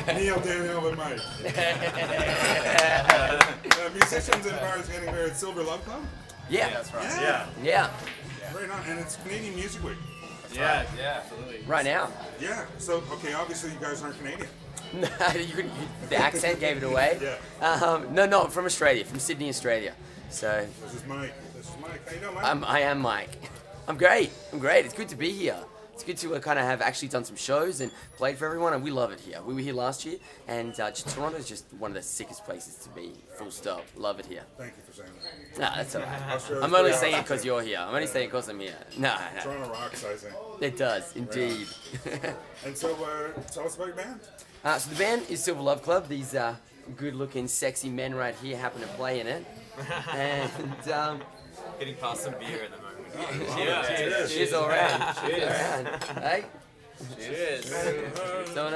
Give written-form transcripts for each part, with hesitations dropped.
Neil, Daniel, and Mike. Musicians and bars getting there at Silver Love Club? Yeah. That's right. Yeah. Right on, and it's Canadian Music Week. Yeah, absolutely. Right now. Yeah, so, okay, obviously you guys aren't Canadian. The accent gave it away. Yeah. No, I'm from Australia, from Sydney, Australia. So. This is Mike. How you doing, Mike? I am Mike. I'm great. It's good to be here. It's good to kind of have actually done some shows and played for everyone, and we love it here. We were here last year, and Toronto is just one of the sickest places to be, full stop. Love it here. Thank you for saying that. Nah, that's all right. Australia's I'm only pretty saying it awesome. because you're here. I'm only saying it because I'm here. No. Toronto rocks, I think. It does, indeed. And so, tell us about your band. So the band is Silver Love Club. These good-looking, sexy men right here happen to play in it. And Getting past some beer at the moment. cheers all around. Cheers all around. Hey? Cheers. So,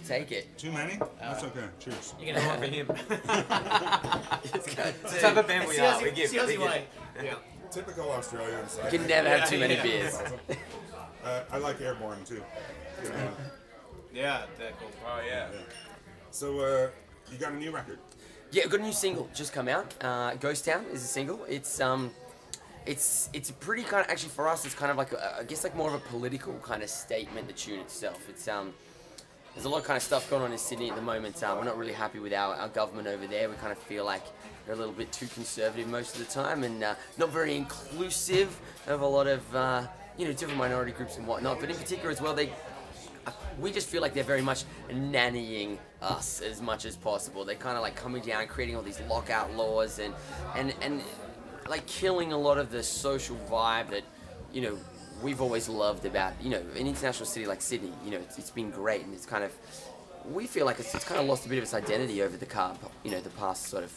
take it. Too many? That's okay. Cheers. You can have one for him. It's the type of band we are. We give. Yeah. Typical Australians. You can never have too many beers. I like Airborne too. Yeah, they're cool. Oh, yeah. So, you got a new record? Yeah, I've got a new single just come out. Ghost Town is a single. It's a pretty kind of, actually for us, it's kind of like I guess like more of a political kind of statement. The tune itself. It's there's a lot of kind of stuff going on in Sydney at the moment. We're not really happy with our government over there. We kind of feel like they're a little bit too conservative most of the time, and not very inclusive of a lot of different minority groups and whatnot. But in particular as well, we just feel like they're very much nannying us as much as possible. They're kind of like coming down, creating all these lockout laws and like killing a lot of the social vibe that, we've always loved about, an international city like Sydney. It's been great, and it's kind of, we feel like it's kind of lost a bit of its identity over the past sort of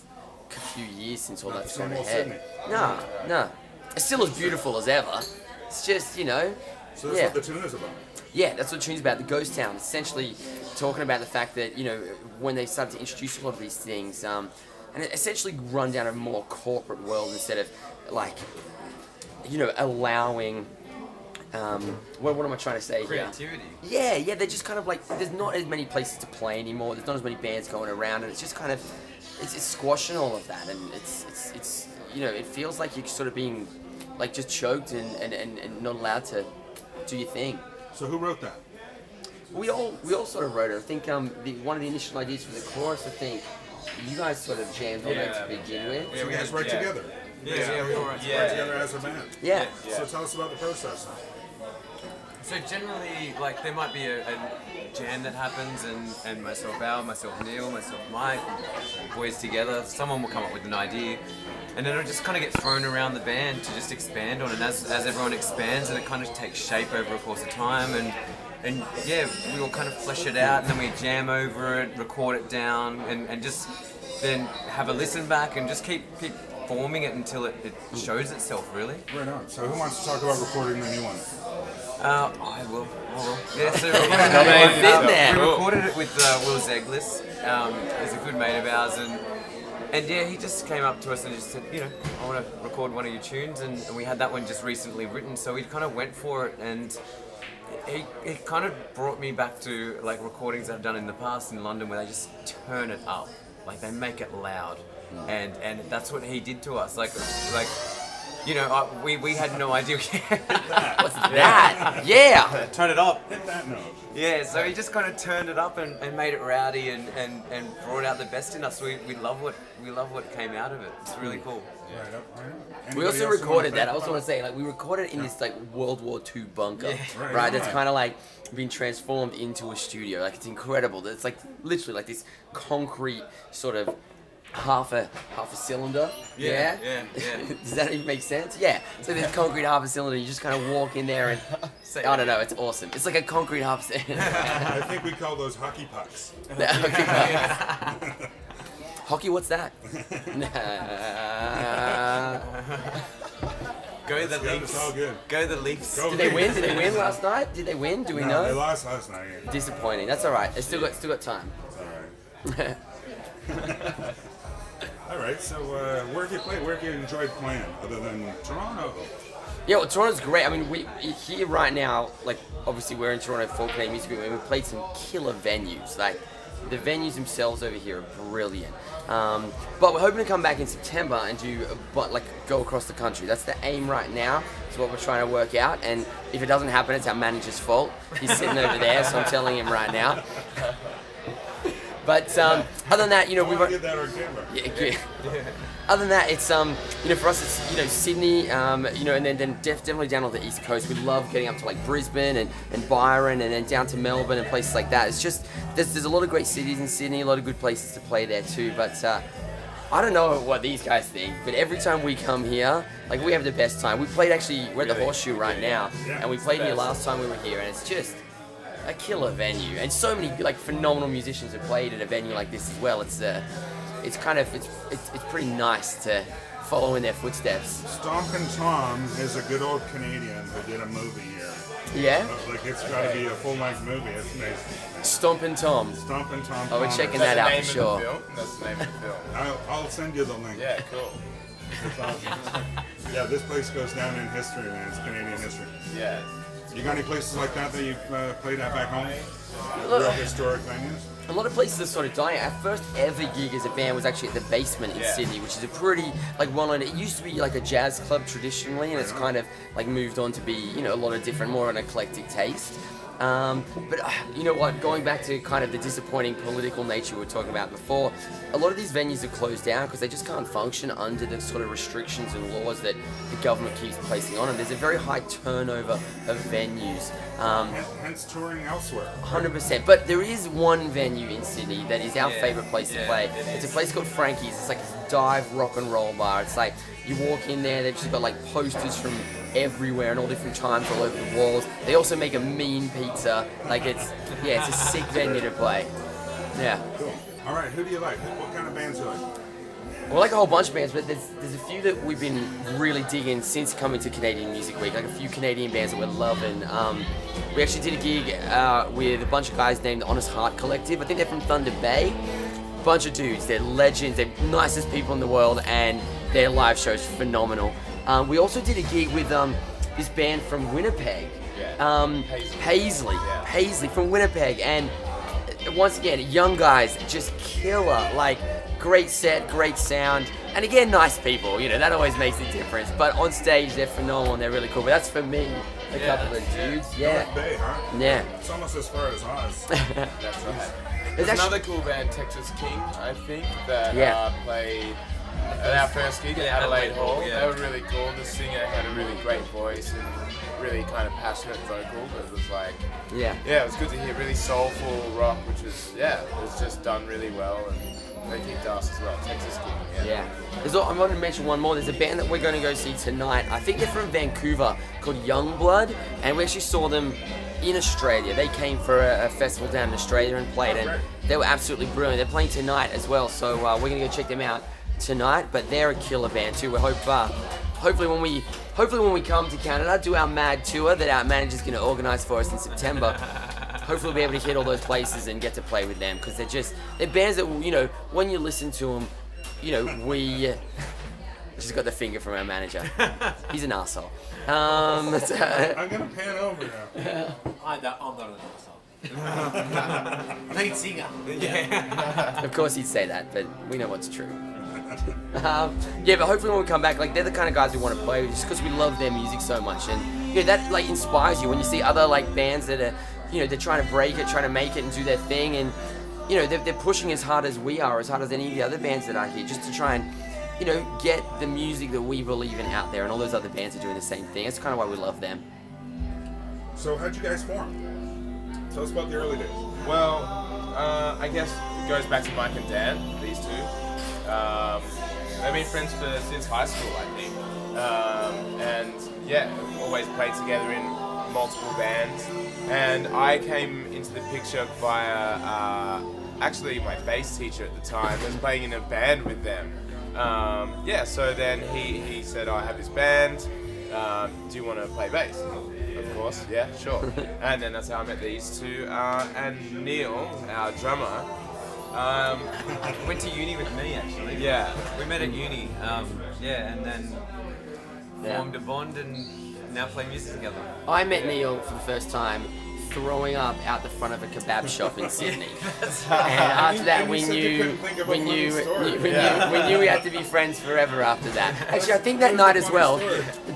few years since all that's gone ahead. No. It's still as beautiful as ever. It's just, So that's what the tune is about? Yeah, that's what the tune's about, the Ghost Town. Essentially talking about the fact that, when they started to introduce a lot of these things, and essentially run down a more corporate world instead of, like, allowing, what am I trying to say here? Creativity. Yeah, they're just kind of like, there's not as many places to play anymore, there's not as many bands going around, and it's just kind of, it's squashing all of that, and it's it feels like you're sort of being, like, just choked and not allowed to do your thing. So who wrote that? We all sort of wrote it. I think one of the initial ideas for the chorus, I think, you guys sort of jammed on it to begin with. So you guys write together? Yeah, we all write Together as a band? Yeah. So tell us about the process. So generally, like, there might be a jam that happens, and myself Al, myself Neil, myself Mike, boys together, someone will come up with an idea, and then it'll just kind of get thrown around the band to just expand on it. And as everyone expands, and it kind of takes shape over a course of time, and yeah, we all kind of flesh it out, and then we jam over it, record it down, and just then have a listen back, and just keep forming it until it shows itself, really. Right on. So who wants to talk about recording the new one? I will. Yeah, so we recorded it with Will Zeglis. He's a good mate of ours, and yeah, he just came up to us and just said, I want to record one of your tunes, and we had that one just recently written, so we kind of went for it, and it kind of brought me back to, like, recordings I've done in the past in London where they just turn it up, like they make it loud, and that's what he did to us, like. We had no idea. What's that? Yeah. Turn it up. Hit that note. Yeah, so he just kind of turned it up and made it rowdy and brought out the best in us. We love what came out of it. It's really cool. Right up. We also recorded that. I also want to say, like, we recorded it in this, like, World War II bunker, right? That's kind of like been transformed into a studio. Like, it's incredible. It's like literally like this concrete sort of half a cylinder. Yeah. Does that even make sense? Yeah. So this concrete half a cylinder, you just kind of walk in there and I don't know, it's awesome. It's like a concrete half cylinder. I think we call those hockey pucks. Hockey pucks. Hockey, what's that? Go the Leafs. It's all good. Go the Leafs. Go Did they win? Leafs. Did they win last night? Did they win? Do we know? They lost last night. Disappointing. That's all right. They still got time. It's all right. All right. So where have you played? Where have you enjoyed playing other than Toronto? Yeah, well, Toronto's great. I mean, we here right now, like obviously we're in Toronto for Canadian Music Week, and we played some killer venues. Like the venues themselves over here are brilliant. But we're hoping to come back in September and go across the country. That's the aim right now. It's what we're trying to work out. And if it doesn't happen, it's our manager's fault. He's sitting over there, so I'm telling him right now. But other than that, we've get that on camera. Yeah. Other than that, it's for us, it's Sydney, and then definitely down on the East Coast. We love getting up to like Brisbane and Byron, and then down to Melbourne and places like that. It's just there's a lot of great cities in Sydney, a lot of good places to play there too. But I don't know what these guys think, but every time we come here, like we have the best time. We're at the Horseshoe right now, and we played here last time we were here, and it's just a killer venue, and so many like phenomenal musicians have played at a venue like this as well. It's pretty nice to follow in their footsteps. Stompin' Tom is a good old Canadian who did a movie here. Yeah? Like it's got to be a full-length movie. It's amazing. Stompin' Tom. Stompin' Tom. Oh, we're checking that out for sure. That's the name of the film. I'll send you the link. Yeah, cool. It's awesome. Yeah, this place goes down in history, man. It's Canadian history. Yeah. You got any places like that you've played at back home? Real historic venues? A lot of places are sort of dying. Our first ever gig as a band was actually at the Basement in Sydney, which is a pretty well-known. It used to be like a jazz club traditionally, and it's kind of like moved on to be a lot of different, more an eclectic taste. But you know what? Going back to kind of the disappointing political nature we were talking about before, a lot of these venues are closed down because they just can't function under the sort of restrictions and laws that the government keeps placing on them. There's a very high turnover of venues. Hence touring elsewhere. 100%. But there is one venue in Sydney that is our favorite place to play. It's a place called Frankie's. It's like a dive rock and roll bar. It's like you walk in there, they've just got like posters from everywhere and all different times all over the walls. They also make a mean pizza. Like it's a sick venue to play. Yeah. Cool. All right, who do you like? What kind of bands do you like? Well, I like a whole bunch of bands, but there's a few that we've been really digging since coming to Canadian Music Week. Like a few Canadian bands that we're loving. We actually did a gig with a bunch of guys named the Honest Heart Collective. I think they're from Thunder Bay. Bunch of dudes. They're legends. They're nicest people in the world, and their live show's phenomenal. We also did a gig with this band from Winnipeg, Paisley from Winnipeg, and once again, young guys, just killer, like great set, great sound, and again, nice people. That always makes a difference. But on stage, they're phenomenal and they're really cool. But that's for me, a couple of dudes. Yeah. North Bay, huh? Yeah. It's almost as far as Oz. That's right. There's another cool band, Texas King, I think, that played at our first gig at Adelaide Hall. Yeah. They were really cool. The singer had a really great voice and really kind of passionate vocal, but it was like, it was good to hear. Really soulful rock, which was, it was just done really well, and they kicked ass as well. Texas King, I'm going to mention one more. There's a band that we're going to go see tonight. I think they're from Vancouver, called Youngblood, and we actually saw them in Australia. They came for a festival down in Australia and played, and they were absolutely brilliant. They're playing tonight as well, so we're going to go check them out tonight. But they're a killer band too. We hope, hopefully when we come to Canada, do our mad tour that our manager's going to organise for us in September. Hopefully we'll be able to hit all those places and get to play with them, because they're bands that when you listen to them, we. Just got the finger from our manager. He's an arsehole. I'm gonna pan over now. I'm not an asshole. Lead singer. Of course he'd say that, but we know what's true. But hopefully when we come back, they're the kind of guys we want to play with, just because we love their music so much, and that inspires you when you see other bands that are, they're trying to break it, trying to make it and do their thing, and they're pushing as hard as we are, as hard as any of the other bands that are here, just to try and get the music that we believe in out there, and all those other bands are doing the same thing. That's kind of why we love them. So how'd you guys form? Tell us about the early days. Well, I guess it goes back to Mike and Dan, these two. They've been friends since high school, I think. And always played together in multiple bands. And I came into the picture via actually my bass teacher at the time was playing in a band with them. So then he said, I have this band, do you want to play bass? Of course, yeah, sure. And then that's how I met these two. And Neil, our drummer, Went to uni with me actually. yeah. We met at uni. And then formed a bond, and now play music together. I met Neil for the first time throwing up out the front of a kebab shop in Sydney. And after that, we knew we had to be friends forever after that. Actually, I think that night as well,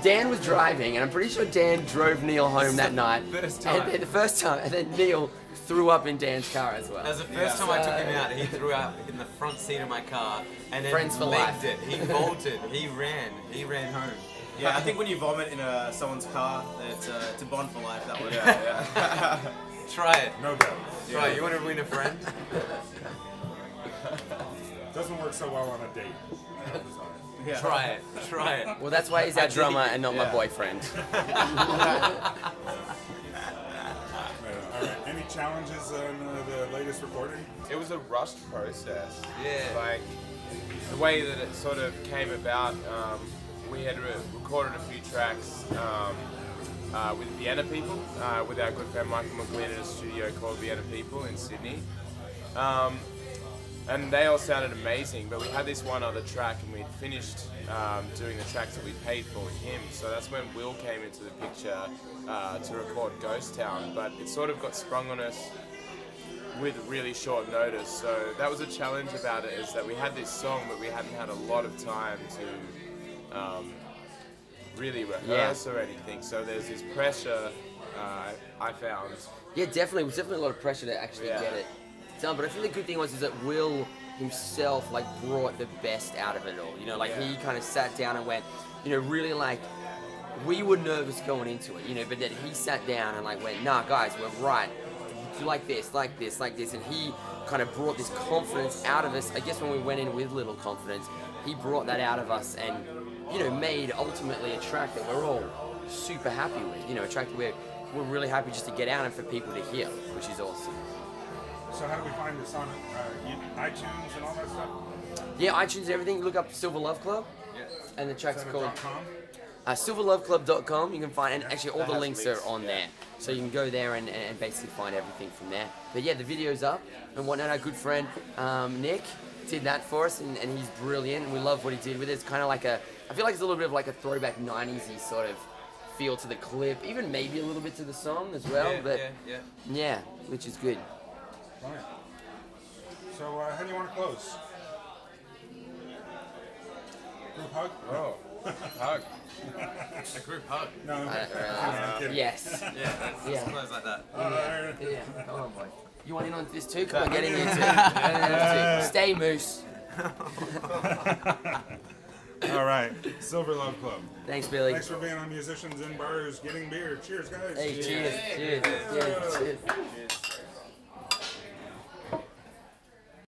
Dan was driving, and I'm pretty sure Dan drove Neil home that night. And the first time, and then Neil threw up in Dan's car as well. That was the first time I took him out. He threw up in the front seat of my car, and then Friends for life. it. He bolted. He ran home. Yeah, I think when you vomit in someone's car, it's a bond for life. That one. Try it. No doubt. Try it. You want to win a friend? Doesn't work so well on a date. Yeah. Try it. Try it. Well, that's why he's our drummer and not my boyfriend. All right. Any challenges on the latest recording? It was a rushed process. Yeah. Like the way that it sort of came about, we had recorded a few tracks with Vienna People, with our good friend Michael McGuinn in a studio called Vienna People in Sydney. And they all sounded amazing, but we had this one other track and we'd finished doing the tracks that we paid for with him. So that's when Will came into the picture to record Ghost Town, but it sort of got sprung on us with really short notice. So that was a challenge about it, is that we had this song, but we hadn't had a lot of time to really rehearse or anything. So there's this pressure I found. Yeah, definitely. It was definitely a lot of pressure to actually get it done. But I think the good thing was is that Will himself like brought the best out of it all. You know, like he kind of sat down and went, you know, really like we were nervous going into it, you know, but then he sat down and like went, nah, guys, we're right. Do like this, like this, like this, and he kind of brought this confidence out of us. I guess when we went in with little confidence, he brought that out of us and, you know, made ultimately a track that we're all super happy with. You know, a track that we're really happy just to get out and for people to hear, which is awesome. So how do we find this on iTunes and all that stuff? Yeah, iTunes and everything. Look up Silver Love Club, and the track's called .com? silverloveclub.com. You can find, and actually all the links are on there, so you can go there and basically find everything from there. But yeah, the video's up and whatnot. Our good friend Nick did that for us, and he's brilliant. And we love what he did with it. It's kind of like I feel like it's a little bit of like a throwback 90s-y sort of feel to the clip, even maybe a little bit to the song as well. Yeah, which is good. Right. So how do you want to close? Group hug? Oh, hug. A group hug. No, I'm kidding. Yes. Yeah, let's close like that. Yeah. Oh boy. You want in on this too? Come on, get in here too. Stay moose. All right. Silver Love Club. Thanks, Billy. Thanks for being on Musicians in Bars Getting Beer. Cheers, guys. Hey, cheers. Cheers. Cheers. Cheers.